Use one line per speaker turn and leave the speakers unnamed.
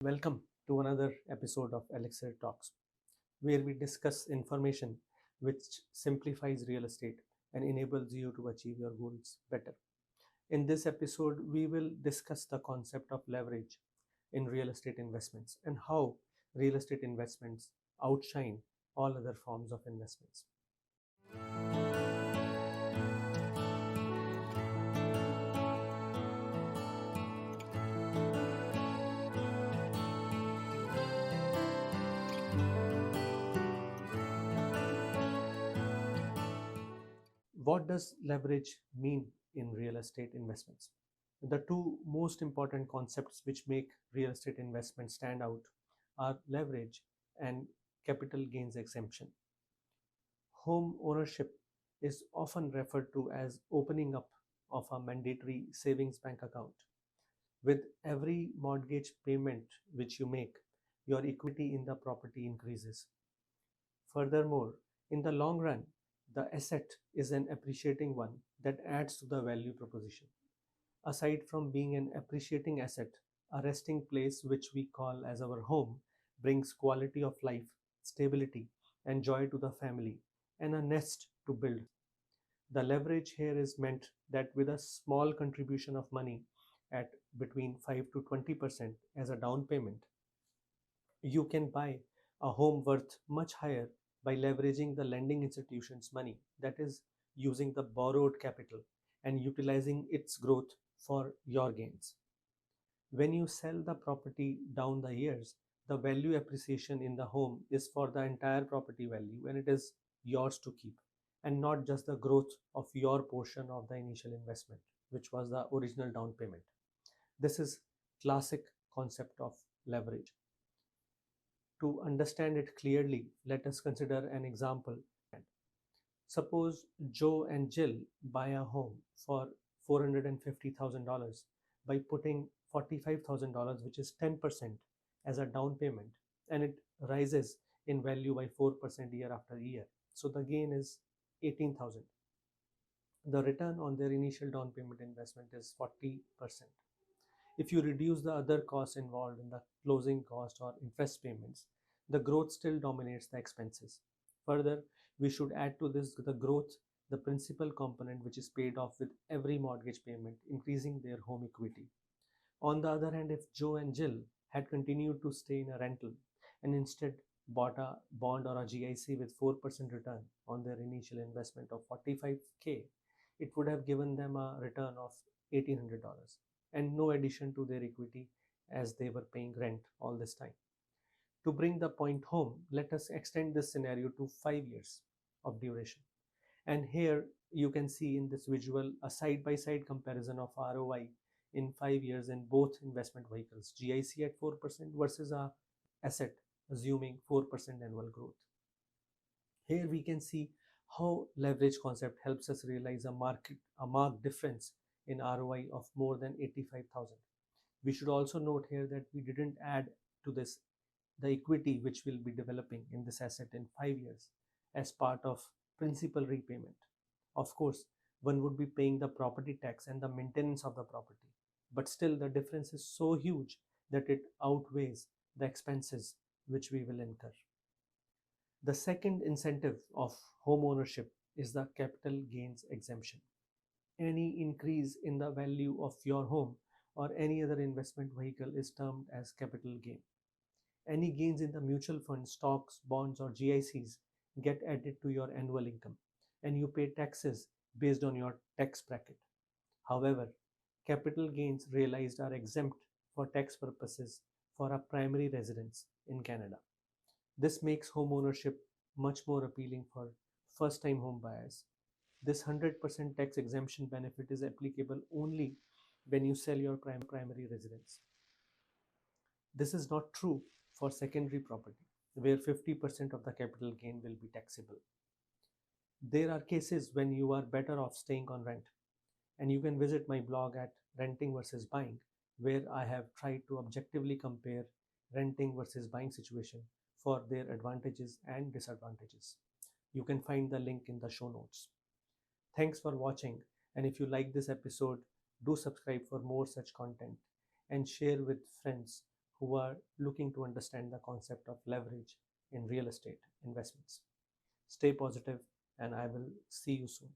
Welcome to another episode of Elixir Talks, where we discuss information which simplifies real estate and enables you to achieve your goals better. In this episode, we will discuss the concept of leverage in real estate investments and how real estate investments outshine all other forms of investments. What does leverage mean in real estate investments? The two most important concepts which make real estate investments stand out are leverage and capital gains exemption. Home ownership is often referred to as opening up of a mandatory savings bank account. With every mortgage payment which you make, your equity in the property increases. Furthermore, in the long run, the asset is an appreciating one that adds to the value proposition. Aside from being an appreciating asset, a resting place which we call as our home brings quality of life, stability, and joy to the family, and a nest to build. The leverage here is meant that with a small contribution of money at between 5 to 20% as a down payment, you can buy a home worth much higher by leveraging the lending institution's money, that is, using the borrowed capital and utilizing its growth for your gains. When you sell the property down the years, the value appreciation in the home is for the entire property value and it is yours to keep, and not just the growth of your portion of the initial investment, which was the original down payment. This is classic concept of leverage. To understand it clearly, let us consider an example. Suppose Joe and Jill buy a home for $450,000 by putting $45,000, which is 10%, as a down payment, and it rises in value by 4% year after year. So the gain is 18,000. The return on their initial down payment investment is 40%. If you reduce the other costs involved in the closing cost or interest payments, the growth still dominates the expenses. Further, we should add to this the growth, the principal component which is paid off with every mortgage payment, increasing their home equity. On the other hand, if Joe and Jill had continued to stay in a rental and instead bought a bond or a GIC with 4% return on their initial investment of 45K, it would have given them a return of $1,800 and no addition to their equity as they were paying rent all this time. To bring the point home, let us extend this scenario to 5 years of duration. And here you can see in this visual a side-by-side comparison of ROI in 5 years in both investment vehicles, GIC at 4% versus a asset assuming 4% annual growth. Here we can see how leverage concept helps us realize a marked difference in ROI of more than 85,000. We should also note here that we didn't add to this the equity which will be developing in this asset in 5 years as part of principal repayment. Of course, one would be paying the property tax and the maintenance of the property, but still the difference is so huge that it outweighs the expenses which we will incur. The second incentive of home ownership is the capital gains exemption. Any increase in the value of your home or any other investment vehicle is termed as capital gain. Any gains in the mutual fund, stocks, bonds, or GICs get added to your annual income, and you pay taxes based on your tax bracket. However, capital gains realized are exempt for tax purposes for a primary residence in Canada. This makes home ownership much more appealing for first-time home buyers. This 100% tax exemption benefit is applicable only when you sell your primary residence. This is not true for secondary property, where 50% of the capital gain will be taxable. There are cases when you are better off staying on rent, and you can visit my blog at renting versus buying, where I have tried to objectively compare renting versus buying situation for their advantages and disadvantages. You can find the link in the show notes. Thanks for watching, and if you like this episode, do subscribe for more such content and share with friends who are looking to understand the concept of leverage in real estate investments. Stay positive, and I will see you soon.